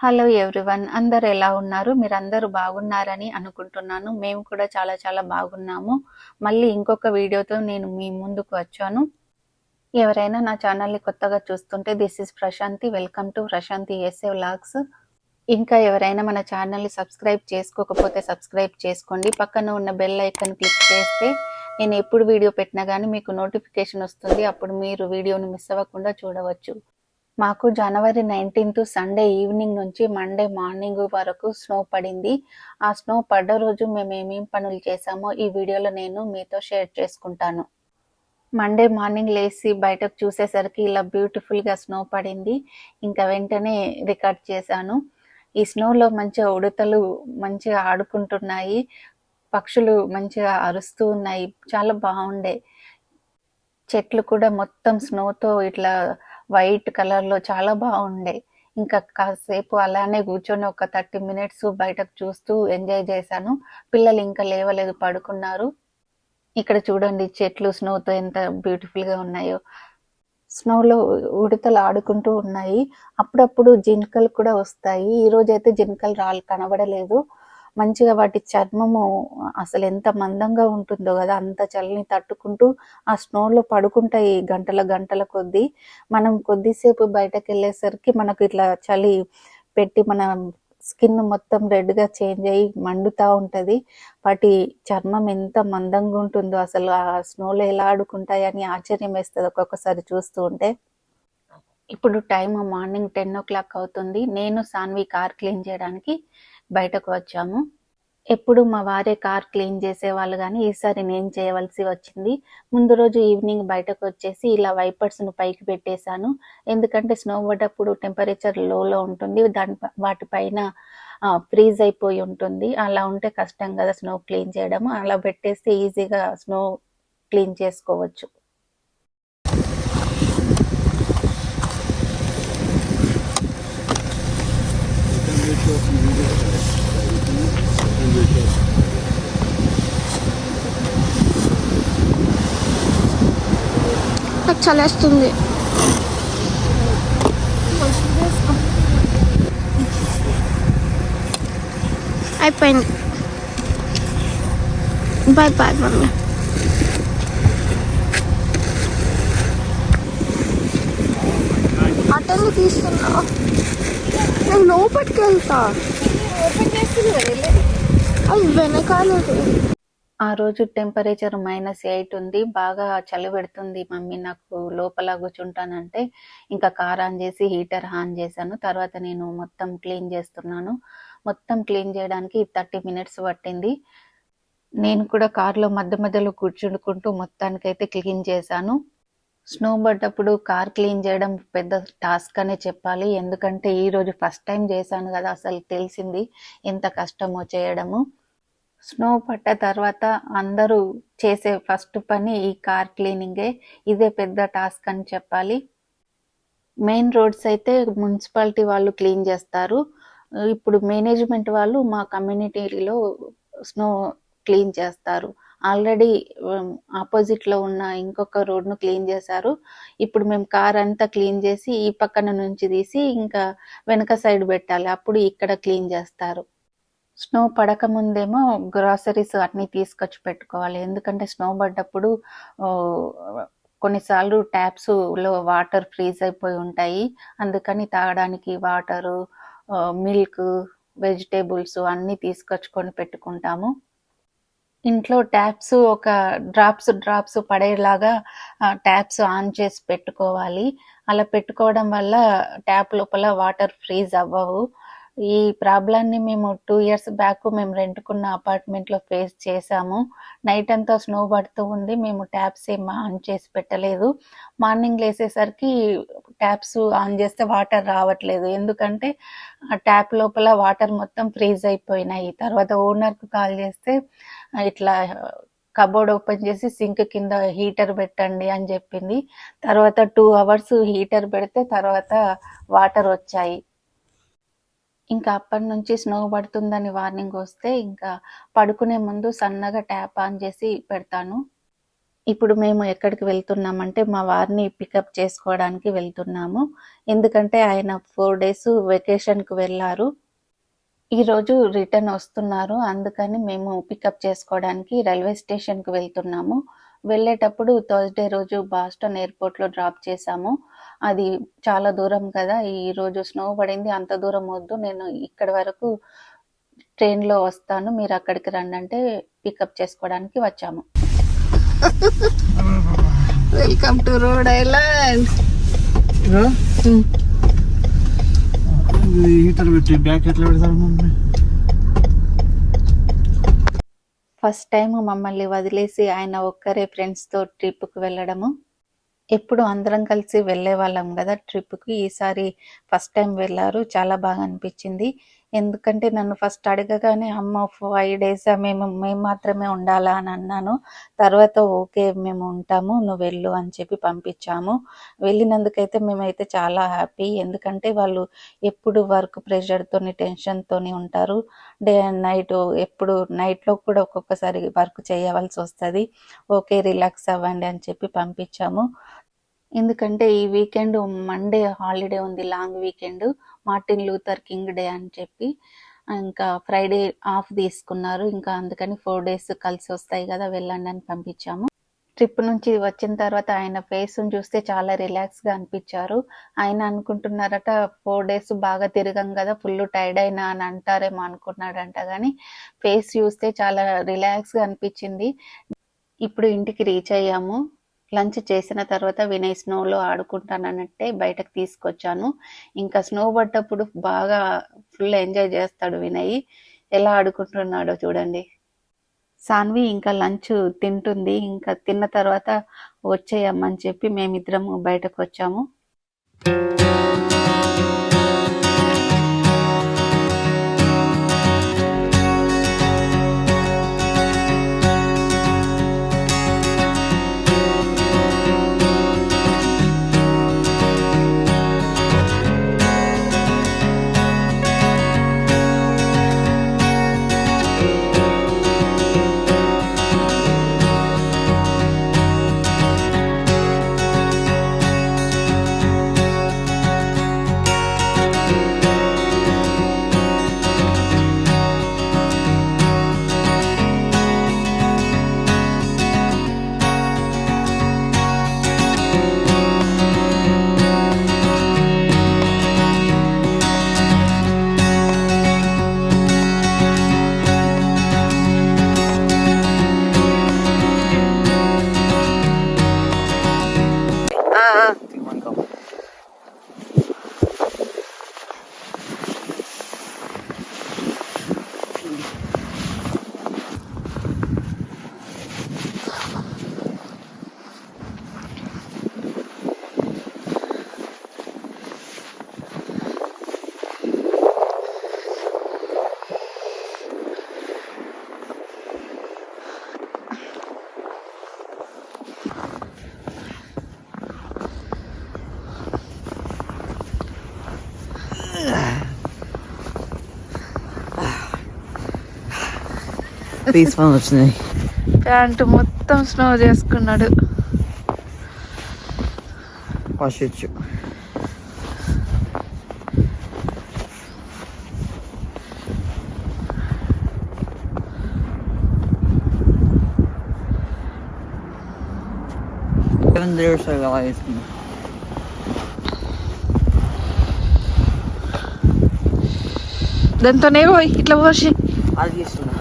Hello everyone, అందరు ఎలా ఉన్నారు? మీరందరూ బాగున్నారని అనుకుంటున్నాను. మేము కూడా చాలా చాలా బాగున్నాము. మళ్ళీ ఇంకొక వీడియోతో నేను మీ ముందుకు వచ్చాను. ఎవరైనా నా ఛానల్ని కొత్తగా చూస్తుంటే this is Prashanti. Welcome to Prashanti SA vlogs. ఇంకా ఎవరైనా మన ఛానల్ని సబ్స్క్రైబ్ చేసుకోకపోతే సబ్స్క్రైబ్ చేసుకోండి. పక్కన ఉన్న బెల్ ఐకాన్ క్లిక్ చేస్తే నేను ఎప్పుడు వీడియో పెట్టినా కానీ మీకు నోటిఫికేషన్ వస్తుంది. అప్పుడు మీరు వీడియోని మిస్ అవ్వకుండా చూడవచ్చు. మాకు జనవరి 19th సండే ఈవినింగ్ నుంచి మండే మార్నింగ్ వరకు స్నో పడింది. ఆ స్నో పడ్డ రోజు మేము ఏమేం పనులు చేసామో ఈ వీడియోలో నేను మీతో షేర్ చేసుకుంటాను. మండే మార్నింగ్ లేచి బయటకు చూసేసరికి ఇలా బ్యూటిఫుల్గా స్నో పడింది. ఇంకా వెంటనే రికార్డ్ చేశాను. ఈ స్నోలో మంచిగా ఉడతలు మంచిగా ఆడుకుంటున్నాయి, పక్షులు మంచిగా అరుస్తూ ఉన్నాయి. చాలా బాగుండే. చెట్లు కూడా మొత్తం స్నోతో ఇట్లా వైట్ కలర్లో చాలా బాగుండే. ఇంకా కాసేపు అలానే కూర్చొని ఒక 30 minutes బయటకు చూస్తూ ఎంజాయ్ చేశాను. పిల్లలు ఇంకా లేవలేదు, పడుకున్నారు. ఇక్కడ చూడండి చెట్లు స్నోతో ఎంత బ్యూటిఫుల్గా ఉన్నాయో. స్నోలో ఉడతలు ఆడుకుంటూ ఉన్నాయి. అప్పుడప్పుడు జింకలు కూడా వస్తాయి. ఈరోజు అయితే జింకలు కనబడలేదు. మంచిగా వాటి చర్మము అసలు ఎంత మందంగా ఉంటుందో కదా, అంత చలిని తట్టుకుంటూ ఆ స్నోలో పడుకుంటాయి గంటల గంటల కొద్దీ. మనం కొద్దిసేపు బయటకు వెళ్ళేసరికి మనకు ఇట్లా చలి పెట్టి మన స్కిన్ మొత్తం రెడ్గా చేంజ్ అయ్యి మండుతూ ఉంటుంది. వాటి చర్మం ఎంత మందంగా ఉంటుందో, అసలు ఆ స్నోలో ఎలా ఆడుకుంటాయని ఆశ్చర్యం వేస్తుంది ఒక్కొక్కసారి చూస్తూ ఉంటే. ఇప్పుడు టైం మార్నింగ్ 10 o'clock అవుతుంది. నేను సాన్వి కార్ క్లీన్ చేయడానికి బయటకు వచ్చాము. ఎప్పుడు మా వారే కార్ క్లీన్ చేసేవాళ్ళు, కానీ ఈసారి నేను చేయవలసి వచ్చింది. ముందు రోజు ఈవినింగ్ బయటకు వచ్చేసి ఇలా వైపర్స్ను పైకి పెట్టేశాను. ఎందుకంటే స్నో పడ్డప్పుడు టెంపరేచర్ లోలో ఉంటుంది, వాటిపైన ఫ్రీజ్ అయిపోయి ఉంటుంది. అలా ఉంటే కష్టం కదా స్నో క్లీన్ చేయడము. అలా పెట్టేస్తే ఈజీగా స్నో క్లీన్ చేసుకోవచ్చు. నాకు చలేస్తుంది. అయిపోయింది. Bye bye mummy. అటెండ్ తీసుకున్నా, నేను లోపలికి వెళ్తా. అది వెనకాలేదు. ఆ రోజు టెంపరేచర్ -8 ఉంది. బాగా చలి పెడుతుంది మమ్మీ, నాకు లోపల కూర్చుంటానంటే ఇంకా కార్ ఆన్ చేసి హీటర్ ఆన్ చేశాను. తర్వాత నేను మొత్తం క్లీన్ చేస్తున్నాను. మొత్తం క్లీన్ చేయడానికి 30 minutes పట్టింది. నేను కూడా కార్లో మధ్య మధ్యలో కూర్చుంటూ మొత్తానికైతే క్లీన్ చేశాను. స్నో పడ్డప్పుడు కార్ క్లీన్ చేయడం పెద్ద టాస్క్ అనే చెప్పాలి. ఎందుకంటే ఈరోజు ఫస్ట్ టైం చేశాను కదా, అసలు తెలిసింది ఎంత కష్టమో చేయడము. స్నో పడ్డ తర్వాత అందరూ చేసే ఫస్ట్ పని ఈ కార్ క్లీనింగే. ఇదే పెద్ద టాస్క్ అని చెప్పాలి. మెయిన్ రోడ్స్ అయితే మున్సిపాలిటీ వాళ్ళు క్లీన్ చేస్తారు. ఇప్పుడు మేనేజ్మెంట్ వాళ్ళు మా కమ్యూనిటీలో స్నో క్లీన్ చేస్తారు. ఆల్రెడీ ఆపోజిట్లో ఉన్న ఇంకొక రోడ్ను క్లీన్ చేశారు. ఇప్పుడు మేము కార్ అంతా క్లీన్ చేసి ఈ పక్కన నుంచి తీసి ఇంకా వెనక సైడ్ పెట్టాలి, అప్పుడు ఇక్కడ క్లీన్ చేస్తారు. స్నో పడక ముందేమో గ్రాసరీస్ అన్నీ తీసుకొచ్చి పెట్టుకోవాలి. ఎందుకంటే స్నో పడ్డప్పుడు కొన్నిసార్లు ట్యాప్స్లో వాటర్ ఫ్రీజ్ అయిపోయి ఉంటాయి. అందుకని తాగడానికి వాటరు, మిల్క్, వెజిటేబుల్స్ అన్నీ తీసుకొచ్చుకొని పెట్టుకుంటాము. ఇంట్లో ట్యాప్స్ ఒక డ్రాప్స్ పడేలాగా ట్యాప్స్ ఆన్ చేసి పెట్టుకోవాలి. అలా పెట్టుకోవడం వల్ల ట్యాప్ లోపల వాటర్ ఫ్రీజ్ అవ్వవు. ఈ ప్రాబ్లాన్ని మేము 2 years బ్యాక్ మేము రెంట్కున్న అపార్ట్మెంట్లో ఫేస్ చేసాము. నైట్ అంతా స్నో పడుతూ ఉంది, మేము ట్యాప్స్ ఏం ఆన్ చేసి పెట్టలేదు. మార్నింగ్ లేసేసరికి ట్యాప్స్ ఆన్ చేస్తే వాటర్ రావట్లేదు. ఎందుకంటే ఆ ట్యాప్ లోపల వాటర్ మొత్తం ఫ్రీజ్ అయిపోయినాయి. తర్వాత ఓనర్కు కాల్ చేస్తే ఇట్లా కబోర్డ్ ఓపెన్ చేసి సింక్ కింద హీటర్ పెట్టండి అని చెప్పింది. తర్వాత 2 hours హీటర్ పెడితే తర్వాత వాటర్ వచ్చాయి. ఇంకా అప్పటి నుంచి స్నో పడుతుందని వార్నింగ్ వస్తే ఇంకా పడుకునే ముందు సన్నగా ట్యాప్ ఆన్ చేసి పెడతాను. ఇప్పుడు మేము ఎక్కడికి వెళ్తున్నామంటే మా వారిని పికప్ చేసుకోవడానికి వెళ్తున్నాము. ఎందుకంటే ఆయన 4 డేస్ వెకేషన్‌కి వెళ్లారు. ఈరోజు రిటర్న్ వస్తున్నారు. అందుకని మేము పికప్ చేసుకోవడానికి రైల్వే స్టేషన్‌కి వెళ్తున్నాము. వెళ్ళేటప్పుడు థర్స్‌డే రోజు బాస్టన్ ఎయిర్‌పోర్ట్‌లో డ్రాప్ చేశాము. అది చాలా దూరం కదా! ఈరోజు స్నో పడింది. అంత దూరం వద్దు. నేను ఇక్కడి వరకు ట్రైన్‌లో వస్తాను. మీరు అక్కడికి రండంటే పికప్ చేసుకోవడానికి వచ్చాము. Welcome to Rhode Island. Heater పెట్టి బ్యాక్ ఎట్లా పెడతారు మమ్మీ? ఫస్ట్ టైం మమ్మల్ని వదిలేసి ఆయన ఒక్కరే ఫ్రెండ్స్‌తో ట్రిప్‌కి వెళ్ళడము. ఎప్పుడు అందరం కలిసి వెళ్ళేవాళ్ళం కదా ట్రిప్‌కి. ఈసారి ఫస్ట్ టైం వెళ్లారు. చాలా బాగా అనిపించింది. ఎందుకంటే నన్ను ఫస్ట్ అడగగానే అమ్మ 5 డేసా మేము మాత్రమే ఉండాలా అని అన్నాను. తర్వాత ఓకే మేము ఉంటాము నువ్వు వెళ్ళు అని చెప్పి పంపించాము. వెళ్ళినందుకైతే మేమైతే చాలా హ్యాపీ. ఎందుకంటే వాళ్ళు ఎప్పుడు వర్క్ ప్రెషర్‌తోని టెన్షన్‌తోని ఉంటారు. డే అండ్ నైట్ ఎప్పుడు నైట్‌లో కూడా ఒక్కొక్కసారి వర్క్ చేయవలసి వస్తది. ఓకే రిలాక్స్ అవ్వండి అని చెప్పి పంపించాము. ఎందుకంటే ఈ వీకెండ్ మండే హాలిడే ఉంది, long weekend, Martin Luther king day అని చెప్పి. ఇంకా ఫ్రైడే ఆఫ్ తీసుకున్నారు. ఇంకా అందుకని 4 డేస్ కలిసి వస్తాయి కదా వెళ్ళండి అని పంపించాము. ట్రిప్ నుంచి వచ్చిన తర్వాత ఆయన ఫేస్‌ని చూస్తే చాలా రిలాక్స్‌గా అనిపించారు. ఆయన అనుకుంటున్నారట 4 డేస్ బాగా తిరిగాం కదా ఫుల్ టైర్డ్ అయినా అని అంటారేమో అనుకున్నాడంట. కానీ ఫేస్ చూస్తే చాలా రిలాక్స్‌గా అనిపించింది. ఇప్పుడు ఇంటికి రీచ్ అయ్యాము. లంచ్ చేసిన తర్వాత వినయ్ స్నోలో ఆడుకుంటానన్నట్టే బయటకు తీసుకొచ్చాను. ఇంకా స్నో పడ్డప్పుడు బాగా ఫుల్ ఎంజాయ్ చేస్తాడు వినయ్. ఎలా ఆడుకుంటున్నాడో చూడండి. సాన్వి ఇంకా లంచ్ తింటుంది. ఇంకా తిన్న తర్వాత వచ్చేయమ్మని చెప్పి మేమిద్దరము బయటకు వచ్చాము. తీసుకొని వచ్చినాయి. ప్యాంటు మొత్తం స్నో చేసుకున్నాడు. పశుచ్చు అలా వేసుకున్నా. దాంతోనే పోయి ఇట్లా పోసి అది చేస్తున్నా.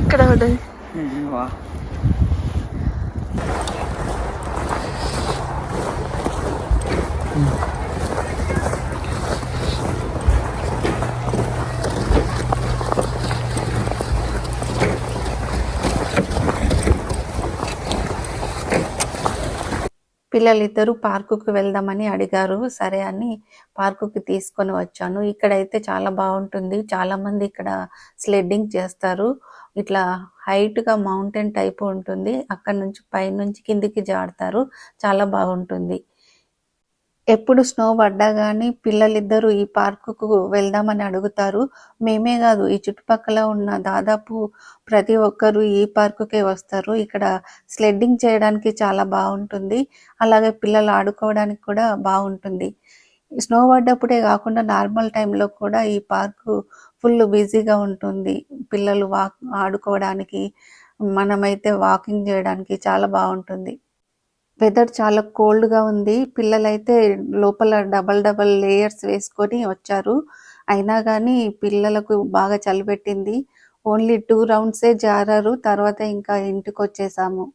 ఇక్కడ పడ్డది. పిల్లలిద్దరూ పార్కుకి వెళ్దామని అడిగారు. సరే అని పార్కుకి తీసుకొని వచ్చాను. ఇక్కడైతే చాలా బాగుంటుంది. చాలా మంది ఇక్కడ స్లెడ్డింగ్ చేస్తారు. ఇట్లా హైట్‌గా మౌంటైన్ టైప్ ఉంటుంది. అక్కడ నుంచి పైనుంచి కిందికి జారుతారు. చాలా బాగుంటుంది. ఎప్పుడు స్నో పడ్డా గానీ పిల్లలిద్దరూ ఈ పార్కుకు వెళ్దామని అడుగుతారు. మేమే గాదు, ఈ చుట్టుపక్కల ఉన్న దాదాపు ప్రతి ఒక్కరు ఈ పార్కుకే వస్తారు. ఇక్కడ స్లెడ్డింగ్ చేయడానికి చాలా బాగుంటుంది. అలాగే పిల్లలు ఆడుకోవడానికి కూడా బాగుంటుంది. స్నో పడ్డప్పుడే కాకుండా నార్మల్ టైంలో కూడా ఈ పార్కు ఫుల్ బిజీగా ఉంటుంది. పిల్లలు ఆడుకోవడానికి, మనమైతే వాకింగ్ చేయడానికి చాలా బాగుంటుంది. వెదర్ చాలా కోల్డ్‌గా ఉంది. పిల్లలైతే లోపల డబల్ లేయర్స్ వేసుకొని వచ్చారు. అయినా గానీ పిల్లలకు బాగా చలి పెట్టింది. ఓన్లీ 2 రౌండ్సే జారారు. తర్వాత ఇంకా ఇంటికొచ్చేసాము.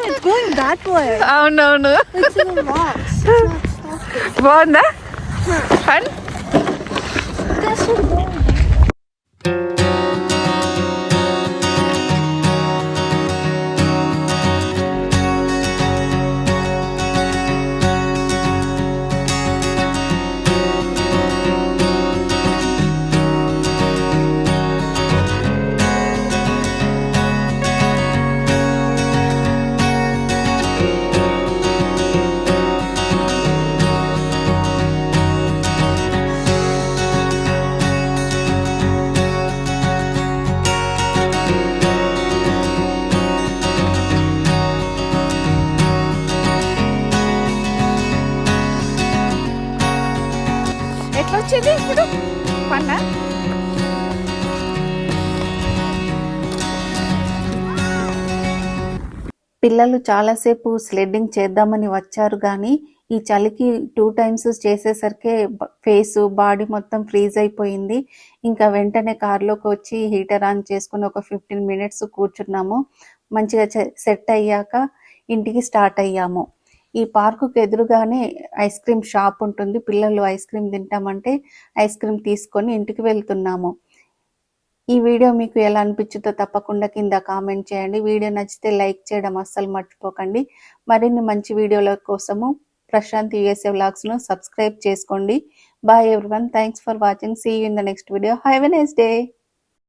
It's going that way. అవునవును. It's in the rocks. It's not stopping. బాగుందా? Fun? That's so boring. ఎట్లా వచ్చింది ఇప్పుడు పన్నా? పిల్లలు చాలాసేపు స్లెడ్డింగ్ చేద్దామని వచ్చారు గానీ ఈ చలికి 2 టైమ్స్ చేసేసరికే ఫేసు, బాడీ మొత్తం ఫ్రీజ్ అయిపోయింది. ఇంకా వెంటనే కార్‌లోకి వచ్చి హీటర్ ఆన్ చేసుకొని ఒక 15 మినిట్స్ కూర్చున్నాము. మంచిగా సెట్ అయ్యాక ఇంటికి స్టార్ట్ అయ్యాము. ఈ పార్కుకి ఎదురుగానే ఐస్ క్రీమ్ షాప్ ఉంటుంది. పిల్లలు ఐస్ క్రీమ్ తింటామంటే ఐస్ క్రీమ్ తీసుకొని ఇంటికి వెళ్తున్నాము. ఈ వీడియో మీకు ఎలా అనిపించిందో తప్పకుండా కింద కామెంట్ చేయండి. వీడియో నచ్చితే లైక్ చేయడం అస్సలు మర్చిపోకండి. మరిన్ని మంచి వీడియోల కోసము ప్రశాంత్ USA వ్లాగ్స్‌ను సబ్స్క్రైబ్ చేసుకోండి. Bye everyone. Thanks for watching. See you in the next video. Have a nice day.